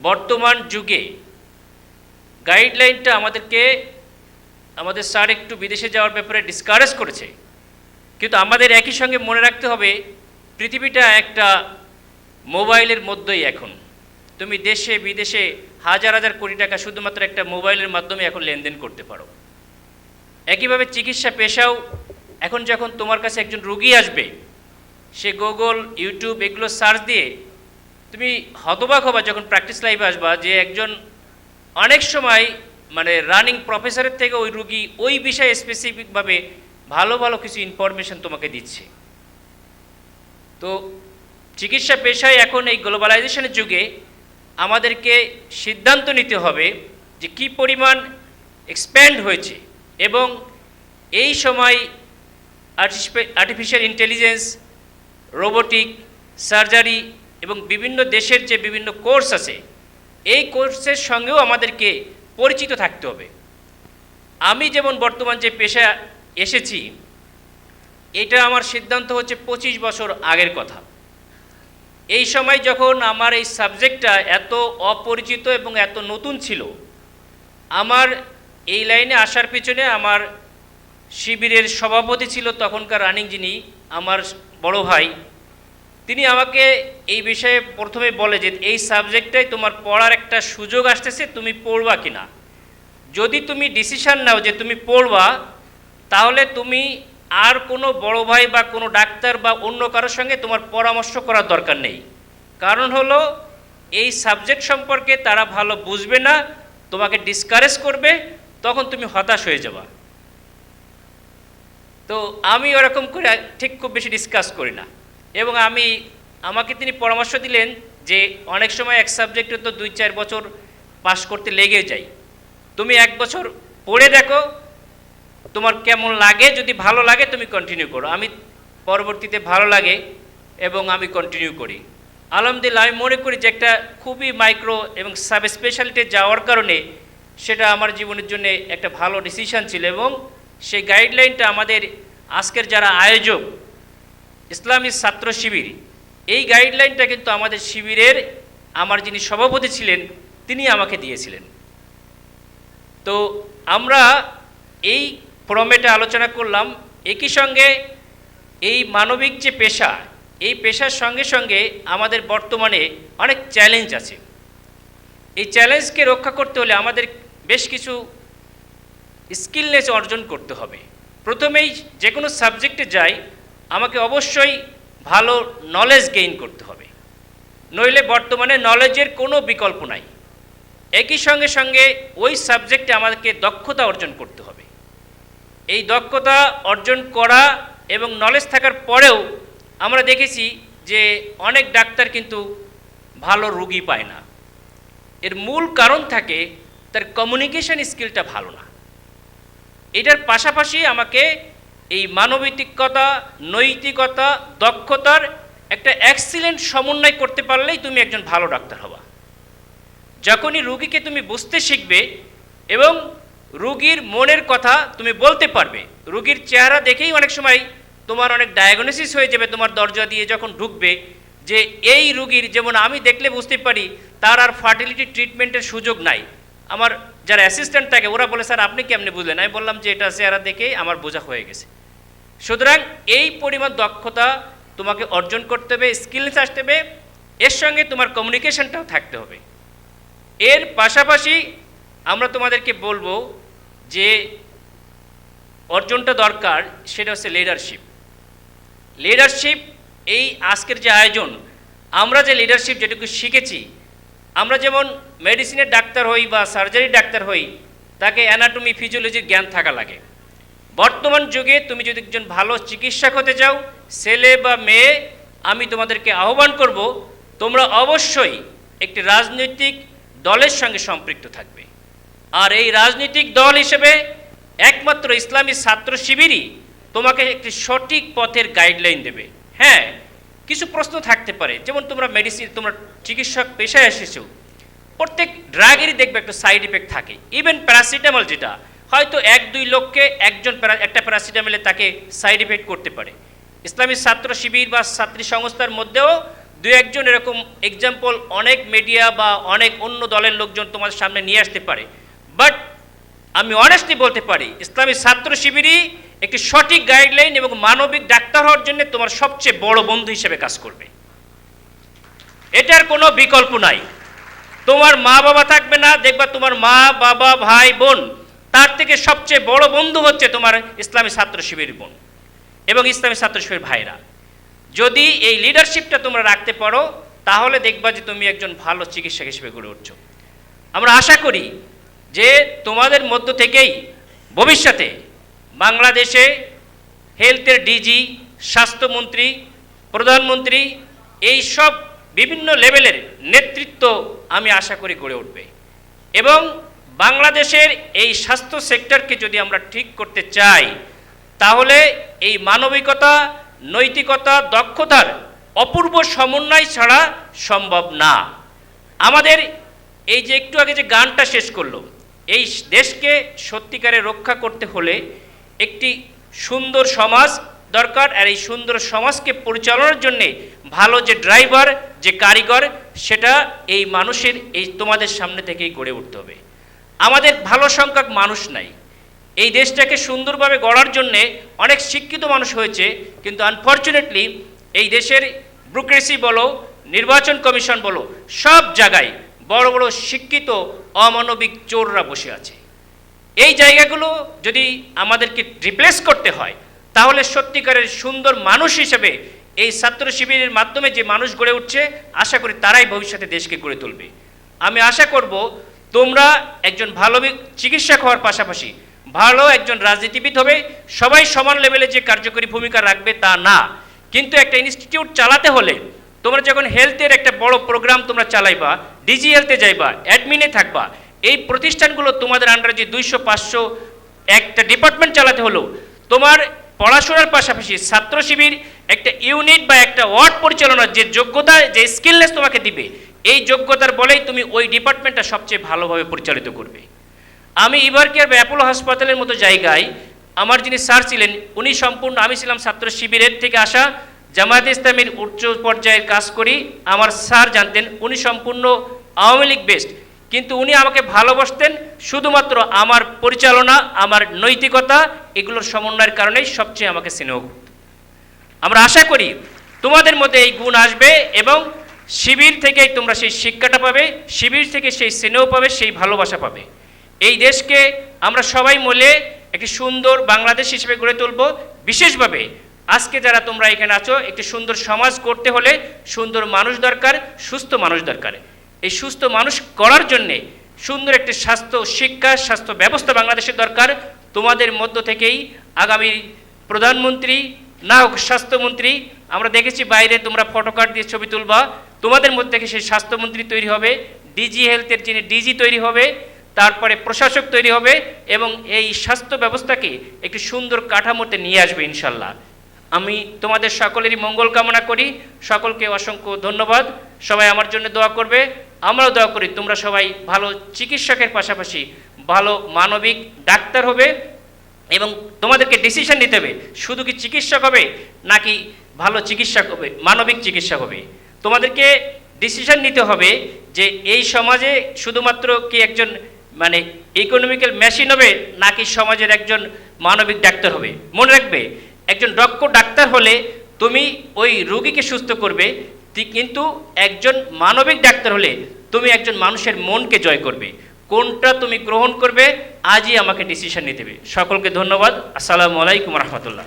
বর্তমান যুগে গাইডলাইনটা আমাদের স্যার একটু বিদেশে যাওয়ার ব্যাপারে ডিসকারেজ করেছে, কিন্তু আমাদের একই সঙ্গে মনে রাখতে হবে পৃথিবীটা একটা মোবাইলের মধ্যেই। এখন তুমি দেশে বিদেশে হাজার হাজার কোটি টাকা শুধুমাত্র একটা মোবাইলের মাধ্যমে এখন লেনদেন করতে পারো। একইভাবে চিকিৎসা পেশাও এখন যখন তোমার কাছে একজন রোগী আসবে, সে গুগল, ইউটিউব এগুলো সার্চ দিয়ে তুমি হতবাক হবা যখন প্র্যাকটিস লাইফে আসবা যে একজন অনেক সময় মানে রানিং প্রফেসরের থেকে ওই রুগী ওই বিষয়ে স্পেসিফিকভাবে ভালো ভালো কিছু ইনফরমেশন তোমাকে দিচ্ছে। তো চিকিৎসা পেশায় এখন এই গ্লোবালাইজেশনের যুগে আমাদেরকে সিদ্ধান্ত নিতে হবে যে কী পরিমাণ এক্সপ্যান্ড হয়েছে, এবং এই সময় আর্টিফিশিয়াল ইন্টেলিজেন্স, রোবোটিক, সার্জারি এবং বিভিন্ন দেশের যে বিভিন্ন কোর্স আছে, এই কোর্সের সঙ্গেও আমাদেরকে পরিচিত থাকতে হবে। আমি যেমন বর্তমান যে পেশা এসেছি, এটা আমার সিদ্ধান্ত হচ্ছে 25 বছর আগের কথা। এই সময় যখন আমার এই সাবজেক্টটা এত অপরিচিত এবং এত নতুন ছিল, আমার এই লাইনে আসার পিছনে আমার শিবিরের সভাপতি ছিল তখনকার রানিং, যিনি আমার বড় ভাই, তিনি আমাকে এই বিষয়ে প্রথমে বলে যে এই সাবজেক্টটাই তোমার পড়ার একটা সুযোগ আসতেছে, তুমি পড়বা কিনা। যদি তুমি ডিসিশান নাও যে তুমি পড়বা, তাহলে তুমি আর কোনো বড় ভাই বা কোনো ডাক্তার বা অন্য কারোর সঙ্গে তোমার পরামর্শ করার দরকার নেই। কারণ হলো এই সাবজেক্ট সম্পর্কে তারা ভালো বুঝবে না, তোমাকে ডিসকারেজ করবে, তখন তুমি হতাশ হয়ে যাবা। তো আমি ওরকম করে ঠিক খুব বেশি ডিসকাস করি না, এবং আমাকে তিনি পরামর্শ দিলেন যে অনেক সময় এক সাবজেক্টে তো 2-4 বছর পাশ করতে লেগে যায়, তুমি 1 বছর পড়ে দেখো তোমার কেমন লাগে, যদি ভালো লাগে তুমি কন্টিনিউ করো। আমি পরবর্তীতে ভালো লাগে এবং আমি কন্টিনিউ করি। আলহামদুলিল্লাহ, আমি মনে করি যে একটা খুবই মাইক্রো এবং সাব স্পেশালিটি যাওয়ার কারণে সেটা আমার জীবনের জন্য একটা ভালো ডিসিশান ছিল, এবং সেই গাইডলাইনটা আমাদের আজকের যারা আয়োজক ইসলামী ছাত্র শিবির, এই গাইডলাইনটা কিন্তু আমাদের শিবিরের আমার যিনি সভাপতি ছিলেন তিনি আমাকে দিয়েছিলেন। তো আমরা এই ফরমেটে আলোচনা করলাম। একই সঙ্গে এই মানবিক যে পেশা, এই পেশার সঙ্গে সঙ্গে আমাদের বর্তমানে অনেক চ্যালেঞ্জ আছে। এই চ্যালেঞ্জকে রক্ষা করতে হলে আমাদের বেশ কিছু স্কিলনেস অর্জন করতে হবে। প্রথমেই যে কোনো সাবজেক্টে যাই, আমাকে অবশ্যই ভালো নলেজ গেইন করতে হবে, নইলে বর্তমানে নলেজের কোনো বিকল্প নাই। একই সঙ্গে সঙ্গে ওই সাবজেক্টে আমাদেরকে দক্ষতা অর্জন করতে হবে। এই দক্ষতা অর্জন করা এবং নলেজ থাকার পরেও আমরা দেখেছি যে অনেক ডাক্তার কিন্তু ভালো রোগী পায় না। এর মূল কারণ থাকে তার কমিউনিকেশন স্কিলটা ভালো না। এটার পাশাপাশি আমাকে এই মানবিকতা, নৈতিকতা, দক্ষতার একটা এক্সিলেন্ট সমন্বয় করতে পারলেই তুমি একজন ভালো ডাক্তার হবা। যখনই রুগীকে তুমি বুঝতে শিখবে এবং রুগীর মনের কথা তুমি বলতে পারবে, রুগীর চেহারা দেখেই অনেক সময় তোমার অনেক ডায়াগনোসিস হয়ে যাবে, তোমার দরজা দিয়ে যখন ঢুকবে যে এই রুগীর, যেমন আমি দেখলে বুঝতে পারি তার আর ফার্টিলিটি ট্রিটমেন্টের সুযোগ নাই। আমার যারা অ্যাসিস্ট্যান্ট থাকে ওরা বলে, স্যার আপনি কেমনে বুঝলেন? আমি বললাম যে এটা চেহারা দেখেই আমার বোঝা হয়ে গেছে। সুতরাং এই পরিমাণ দক্ষতা তোমাকে অর্জন করতে হবে, স্কিলস আসতে হবে, এর সঙ্গে তোমার কমিউনিকেশনটাও থাকতে হবে। এর পাশাপাশি আমরা তোমাদেরকে বলবো যে অর্জনটা দরকার, সেটা হচ্ছে লিডারশিপ। লিডারশিপ, এই আজকের যে আয়োজন, আমরা যে লিডারশিপ যেটুকু শিখেছি, আমরা যেমন মেডিসিনের ডাক্তার হই বা সার্জারির ডাক্তার হই, তাকে অ্যানাটমি, ফিজিওলজির জ্ঞান থাকা লাগে। বর্তমান যুগে তুমি যদি একজন ভালো চিকিৎসক হতে চাও, ছেলে বা মেয়ে, আমি তোমাদেরকে আহ্বান করব তোমরা অবশ্যই একটি রাজনৈতিক দলের সঙ্গে সম্পৃক্ত থাকবে। আর এই রাজনৈতিক দল হিসেবে একমাত্র ইসলামী ছাত্র শিবিরই তোমাকে একটি সঠিক পথের গাইডলাইন দেবে। হ্যাঁ, কিছু প্রশ্ন থাকতে পারে, যেমন তোমরা তোমরা চিকিৎসক পেশায় এসেছো, প্রত্যেক ড্রাগেরই দেখবে একটা সাইড ইফেক্ট থাকে। ইভেন প্যারাসিটামল, যেটা হয়তো 1-2 লোককে একটা প্যারাসিটামলে তাকে সাইড ইফেক্ট করতে পারে। ইসলামী ছাত্র শিবির বা ছাত্রী সংস্থার মধ্যেও দুই একজন এরকম এক্সাম্পল অনেক মিডিয়া বা অনেক অন্য দলের লোকজন তোমাদের সামনে নিয়ে আসতে পারে, বাট আমি অনেস্টলি বলতে পারি ইসলামী ছাত্র শিবিরই একটি সঠিক গাইডলাইন এবং মানবিক ডাক্তার হওয়ার জন্য তোমার সবচেয়ে বড় বন্ধু হিসেবে কাজ করবে। এটার কোনো বিকল্প নাই। তোমার মা বাবা থাকবে না, দেখবা তোমার মা বাবা ভাই বোন তার থেকে সবচেয়ে বড় বন্ধু হচ্ছে তোমার ইসলামী ছাত্র শিবির বোন এবং ইসলামী ছাত্র শিবির ভাইরা। যদি এই লিডারশিপটা তোমরা রাখতে পারো তাহলে দেখবা যে তুমি একজন ভালো চিকিৎসক হিসেবে গড়ে উঠছো। আমরা আশা করি যে তোমাদের মধ্য থেকেই ভবিষ্যতে বাংলাদেশে হেলথের ডিজি, স্বাস্থ্যমন্ত্রী, প্রধানমন্ত্রী এই সব বিভিন্ন লেভেলের নেতৃত্ব আমি আশা করি গড়ে উঠবে এবং বাংলাদেশের এই স্বাস্থ্য সেক্টরকে যদি আমরা ঠিক করতে চাই তাহলে এই মানবিকতা, নৈতিকতা, দক্ষতার অপূর্ব সমন্বয় ছাড়া সম্ভব না। আমাদের এই যে একটু আগে যে গানটা শেষ করলো, এই দেশকে সত্যিকারে রক্ষা করতে হলে একটি সুন্দর সমাজ দরকার, আর এই সুন্দর সমাজকে পরিচালনার জন্যে ভালো যে ড্রাইভার, যে কারিগর, সেটা এই মানুষের এই তোমাদের সামনে থেকেই গড়ে উঠতে হবে। আমাদের ভালো সংখ্যক মানুষ নাই। এই দেশটাকে সুন্দরভাবে গড়ার জন্যে অনেক শিক্ষিত মানুষ হয়েছে, কিন্তু আনফর্চুনেটলি এই দেশের ব্যুরোক্রেসি বলো, নির্বাচন কমিশন বলো, সব জায়গায় বড় বড় শিক্ষিত অমানবিক চোররা বসে আছে। এই জায়গাগুলো যদি আমাদেরকে রিপ্লেস করতে হয় তাহলে সত্যিকারের সুন্দর মানুষ হিসেবে এই ছাত্র শিবিরের মাধ্যমে যে মানুষ গড়ে উঠছে, আশা করি তারাই ভবিষ্যতে দেশকে গড়ে তুলবে। আমি আশা করব তোমরা একজন ভালো চিকিৎসক হওয়ার পাশাপাশি ভালো একজন রাজনীতিবিদ হবে। সবাই সমান লেভেলে যে কার্যকরী ভূমিকা রাখবে তা না, কিন্তু একটা ইনস্টিটিউট চালাতে হলে তোমরা যখন হেলথের একটা বড় প্রোগ্রাম তোমরা চালাইবা, ডিজি হেলথে যাইবা, অ্যাডমিনে থাকবা, এই প্রতিষ্ঠানগুলো তোমাদের আন্ডারে যে 200-500 একটা ডিপার্টমেন্ট চালাতে হলো, তোমার পড়াশোনার পাশাপাশি ছাত্র শিবির একটা ইউনিট বা একটা ওয়ার্ড পরিচালনার যে যোগ্যতা, যে স্কিলনেস তোমাকে দিবে, এই যোগ্যতার বলেই তুমি ওই ডিপার্টমেন্টটা সবচেয়ে ভালোভাবে পরিচালিত করবে। আমি ইভার কেয়ার বা অ্যাপোলো হাসপাতালের মতো জায়গায় আমার যিনি স্যার ছিলেন, উনি সম্পূর্ণ, আমি ছিলাম ছাত্র শিবিরের থেকে আসা, জামায়াতে ইসলামীর উচ্চ পর্যায়ের কাজ করি। আমার স্যার জানতেন উনি সম্পূর্ণ আওয়ামী লীগ বেস্ট, কিন্তু উনি আমাকে ভালোবাসতেন শুধুমাত্র আমার পরিচালনা, আমার নৈতিকতা, এগুলোর সমন্বয়ের কারণেই সবচেয়ে আমাকে স্নেহ করত। আমরা আশা করি তোমাদের মধ্যে এই গুণ আসবে এবং শিবির থেকেই তোমরা সেই শিক্ষাটা পাবে, শিবির থেকে সেই স্নেহ পাবে, সেই ভালোবাসা পাবে। এই দেশকে আমরা সবাই মিলে একটি সুন্দর বাংলাদেশ হিসেবে গড়ে তুলব। বিশেষভাবে আজকে যারা তোমরা এখানে আছো, একটি সুন্দর সমাজ করতে হলে সুন্দর মানুষ দরকার, সুস্থ মানুষ দরকার। এই সুস্থ মানুষ করার জন্যে সুন্দর একটি স্বাস্থ্য শিক্ষা, স্বাস্থ্য ব্যবস্থা বাংলাদেশের দরকার। তোমাদের মধ্য থেকেই আগামী প্রধানমন্ত্রী না হোক স্বাস্থ্যমন্ত্রী, আমরা দেখেছি বাইরে তোমরা ফটোকার্ড দিয়ে ছবি তুলবা, তোমাদের মধ্যে থেকে সেই স্বাস্থ্যমন্ত্রী তৈরি হবে, ডিজি হেলথের যিনি ডিজি তৈরি হবে, তারপরে প্রশাসক তৈরি হবে এবং এই স্বাস্থ্য ব্যবস্থাকে একটি সুন্দর কাঠামোতে নিয়ে আসবে ইনশাল্লাহ। আমি তোমাদের সকলেরই মঙ্গল কামনা করি। সকলকে অসংখ্য ধন্যবাদ। সবাই আমার জন্য দোয়া করবে, আমরাও দোয়া করি তোমরা সবাই ভালো চিকিৎসকের পাশাপাশি ভালো মানবিক ডাক্তার হবে এবং তোমাদেরকে ডিসিশন নিতে হবে শুধু কি চিকিৎসক হবে নাকি ভালো চিকিৎসক হবে, মানবিক চিকিৎসক হবে। তোমাদেরকে ডিসিশন নিতে হবে যে এই সমাজে শুধুমাত্র কি একজন মানে ইকোনমিক্যাল মেশিন হবে নাকি সমাজের একজন মানবিক ডাক্তার হবে। মনে রাখবে, একজন দক্ষ ডাক্তার হলে তুমি ওই রোগীকে সুস্থ করবে, কিন্তু একজন মানবিক ডাক্তার হলে তুমি একজন মানুষের মনকে জয় করবে। কোনটা তুমি গ্রহণ করবে আজই আমাকে ডিসিশন নিতে হবে। সকলকে ধন্যবাদ। আসসালামু আলাইকুম রহমতুল্লাহ।